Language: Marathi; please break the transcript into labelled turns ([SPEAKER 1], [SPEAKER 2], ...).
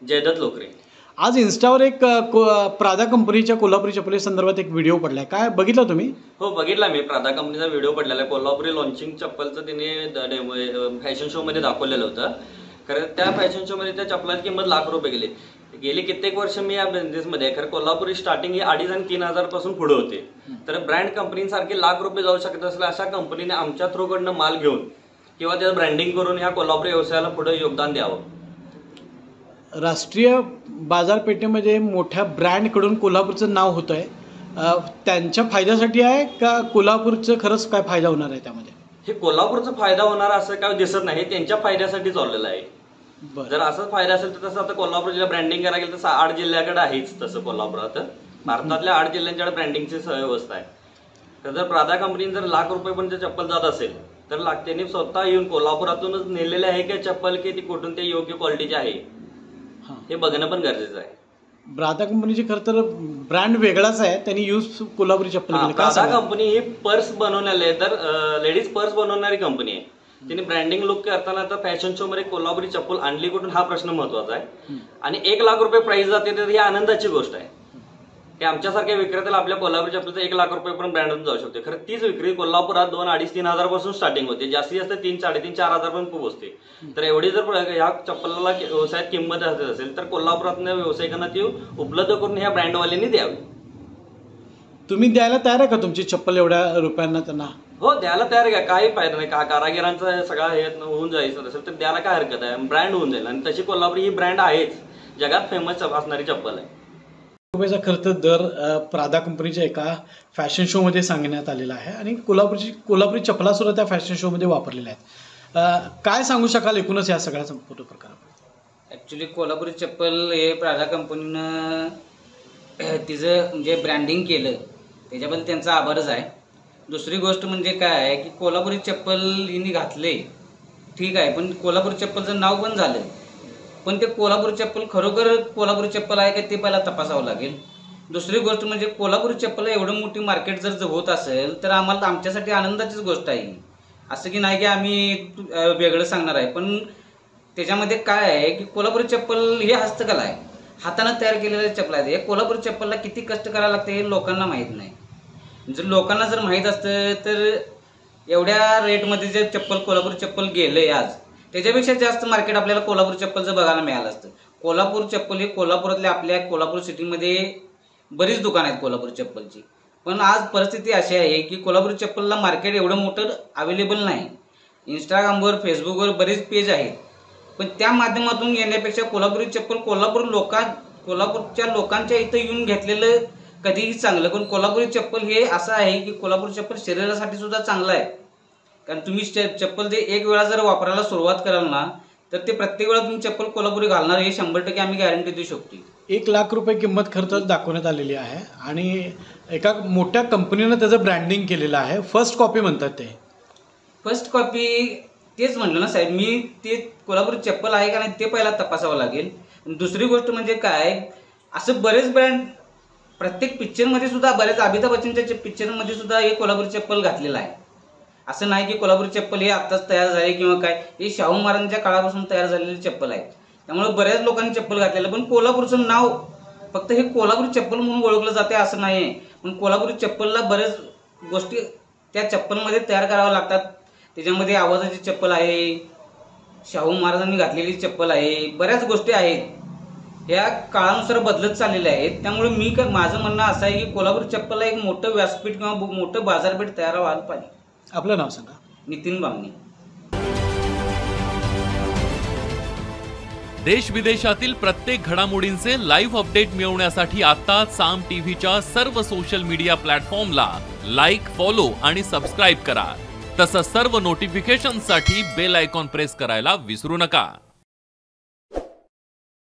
[SPEAKER 1] जयदत्त लोकरे।
[SPEAKER 2] आज इन्स्टावर एक प्रादा कंपनीच्या कोल्हापुरी चप्पली संदर्भात एक व्हिडिओ पडलाय, काय बघितला तुम्ही?
[SPEAKER 1] हो बघितला मी, प्रादा कंपनीचा व्हिडिओ पडलेला आहे। कोल्हापुरी लॉन्चिंग चप्पलचं तिने फॅशन शो मध्ये दाखवलेलं होतं। कारण त्या फॅशन शो मध्ये त्या चप्पलाची किंमत लाख रुपये गेली कित्येक वर्ष मी या बिझनेसमध्ये। खरं कोल्हापुरी स्टार्टिंग ही 2,500 आणि 3,000 पासून पुढे होते। तर ब्रँड कंपनीसारखे लाख रुपये जाऊ शकत असल्या अशा कंपनीने आमच्या थ्रूकडनं माल घेऊन किंवा त्याचं ब्रँडिंग करून ह्या कोल्हापुरी व्यवसायाला पुढे योगदान द्यावं।
[SPEAKER 2] राष्ट्रीय बाजारपेठेमध्ये मोठ्या ब्रँडकडून कोल्हापूरचं नाव होतं आहे, त्यांच्या फायद्यासाठी आहे का कोल्हापूरचं खरंच काय फायदा होणार आहे त्यामध्ये?
[SPEAKER 1] हे कोल्हापूरचा फायदा होणार असं काय दिसत नाही, त्यांच्या फायद्यासाठी चाललेलं आहे। जर असंच फायदा असेल तर तसं आता कोल्हापूर जिल्हा ब्रँडिंग करायला गेलं तर 8 जिल्ह्याकडे आहेच। तसं कोल्हापुरात भारतातल्या 8 जिल्ह्यांच्याकडे ब्रँडिंगची व्यवस्था आहे। तर जर प्रादा कंपनीने जर लाख रुपये पण चप्पल जात असेल तर त्यांनी स्वतः येऊन कोल्हापुरातूनच नेलेले आहे की चप्पल की ती कुठून ते योग्य क्वालिटीची आहे हे बघणं पण गरजेचं आहे।
[SPEAKER 2] प्रादा कंपनीची खरं तर ब्रँड वेगळाच आहे, त्यांनी यूज कोल्हापुरी चप्पल केली।
[SPEAKER 1] प्रादा कंपनी ही पर्स बनवण्याला तर लेडीज पर्स बनवणारी कंपनी आहे। तिने ब्रँडिंग लुक करताना तर फॅशन शो मध्ये कोल्हापुरी चप्पल आणली कुठून हा प्रश्न महत्वाचा आहे। आणि 1 लाख रुपये प्राइस जाते तर ही आनंदाची गोष्ट आहे की आमच्यासारख्या विक्रेत्याला आपल्या कोल्हापुरी चप्पलचं 1 लाख रुपये पण ब्रँडून जाऊ शकते। खरं तीच विक्री कोल्हापुरात 2, 2.5, 3,000 पासून स्टार्टिंग होते, जास्तीत जास्त 3, 3.5, 4,000 पण खूप असते। तर एवढी जर ह्या चप्पलला व्यवसायात किंमत असेल तर कोल्हापुरातल्या व्यावसायिकांना ती उपलब्ध करून ह्या ब्रँडवाल्यांनी द्यावी।
[SPEAKER 2] तुम्ही द्यायला तयार आहे का तुमची चप्पल एवढ्या रुपयांना त्यांना?
[SPEAKER 1] हो द्यायला तयार आहे, काही फायदा नाही। कारागिरांचा सगळा हे होऊन जायचं असेल तर द्यायला काय हरकत आहे, ब्रँड होऊन जाईल। आणि तशी कोल्हापुरी ही ब्रँड आहेच, जगात फेमस असणारी चप्पल आहे।
[SPEAKER 2] रुपयाचा खर्च दर प्रादा कंपनीच्या एका फॅशन शो मध्ये सांगण्यात आलेला आहे आणि कोल्हापुरी चप्पला सुद्धा त्या फॅशन शो मध्ये वापरलेल्या आहेत। काय सांगू शकाल एकूणच या सगळ्या फोटो प्रकार?
[SPEAKER 3] ॲक्च्युली कोल्हापुरी चप्पल हे प्रादा कंपनीनं तिचं म्हणजे ब्रँडिंग केलं त्याच्याबद्दल त्यांचा आभारच आहे। दुसरी गोष्ट म्हणजे काय आहे की कोल्हापुरी चप्पल हिने घातले ठीक आहे, पण कोल्हापुरी चप्पलचं नाव पण झालं, पण ते कोल्हापुरी चप्पल खरोखर कोल्हापुरी चप्पल आहे का ते पहिला तपासावं लागेल। दुसरी गोष्ट म्हणजे कोल्हापुरी चप्पल एवढं मोठी मार्केट जर होत असेल तर आम्हाला आमच्यासाठी आनंदाचीच गोष्ट आहे। असं की नाही की आम्ही वेगळं सांगणार आहे, पण त्याच्यामध्ये काय आहे की कोल्हापुरी चप्पल ही हस्तकला आहे, हाताने तयार केलेले चप्पल आहेत। हे कोल्हापुरी चप्पलला किती कष्ट करायला लागते हे लोकांना माहीत नाही। जर लोकांना जर माहीत असतं तर एवढ्या रेटमध्ये जे चप्पल कोल्हापुरी चप्पल गेले आज त्याच्यापेक्षा जास्त मार्केट आपल्याला कोल्हापुरी चप्पलचं बघायला मिळालं असतं। कोल्हापूर चप्पल ही कोल्हापुरातल्या आपल्या कोल्हापूर सिटीमध्ये बरीच दुकानं आहेत कोल्हापुरी चप्पलची, पण आज परिस्थिती अशी आहे की कोल्हापुरी चप्पलला मार्केट एवढं मोठं अवेलेबल नाही। इंस्टाग्रामवर फेसबुकवर बरेच पेज आहेत, पण त्या माध्यमातून घेण्यापेक्षा कोल्हापुरी चप्पल कोल्हापूरच्या लोकांच्या इथं येऊन घेतलेलं कधीही चांगलं। पण कोल्हापुरी चप्पल हे असं आहे की कोल्हापुरी चप्पल शरीरासाठी सुद्धा चांगलं आहे, कारण तुम्ही चप्पल ते एक वेळा जर वापरायला सुरुवात कराल ना तर ते प्रत्येक वेळा तुम्ही चप्पल कोल्हापुरी घालणार हे 100% आम्ही गॅरंटी देऊ शकतो।
[SPEAKER 2] 1 लाख रुपये किंमत खर्च दाखवण्यात आलेली आहे आणि एका मोठ्या कंपनीनं त्याचं ब्रँडिंग केलेलं आहे। फर्स्ट कॉपी म्हणतात ते।
[SPEAKER 3] फर्स्ट कॉपी तेच म्हणलं ना साहेब मी, ते कोल्हापुरी चप्पल आहे का नाही ते पहिला तपासावं लागेल। दुसरी गोष्ट म्हणजे काय, असं बरेच ब्रँड प्रत्येक पिक्चरमध्ये सुद्धा, बरेच अमिताभ बच्चनच्या पिक्चरमध्ये सुद्धा हे कोल्हापुरी चप्पल घातलेलं आहे। असं नाही की कोल्हापुरी चप्पल हे आत्ताच तयार झाले किंवा काय, हे शाहू महाराजांच्या काळापासून तयार झालेली चप्पल आहे। त्यामुळे बऱ्याच लोकांनी चप्पल घातलेलं, पण कोल्हापूरचं नाव फक्त हे कोल्हापुरी चप्पल म्हणून ओळखलं जाते असं नाही आहे। पण कोल्हापुरी चप्पलला बऱ्याच गोष्टी त्या चप्पलमध्ये तयार कराव्या लागतात। त्याच्यामध्ये आवाजाची चप्पल आहे, शाहू महाराजांनी घातलेली चप्पल आहे, बऱ्याच गोष्टी आहेत ह्या काळानुसार बदलत चाललेल्या आहेत। त्यामुळे माझं म्हणणं असं आहे की कोल्हापुरी चप्पलला एक मोठं व्यासपीठ किंवा मोठं बाजारपेठ तयार व्हायला पाहिजे।
[SPEAKER 2] आपलं नाव सांगा?
[SPEAKER 3] नितीन बामणी।
[SPEAKER 4] देश विदेशातील प्रत्येक घडामोडींचे लाईव्ह अपडेट मिळवण्यासाठी आता साम टीव्हीच्या सर्व सोशल मीडिया प्लॅटफॉर्मला लाईक, फॉलो आणि सबस्क्राईब करा। तसंच सर्व नोटिफिकेशनसाठी बेल आयकॉन प्रेस करायला विसरू नका।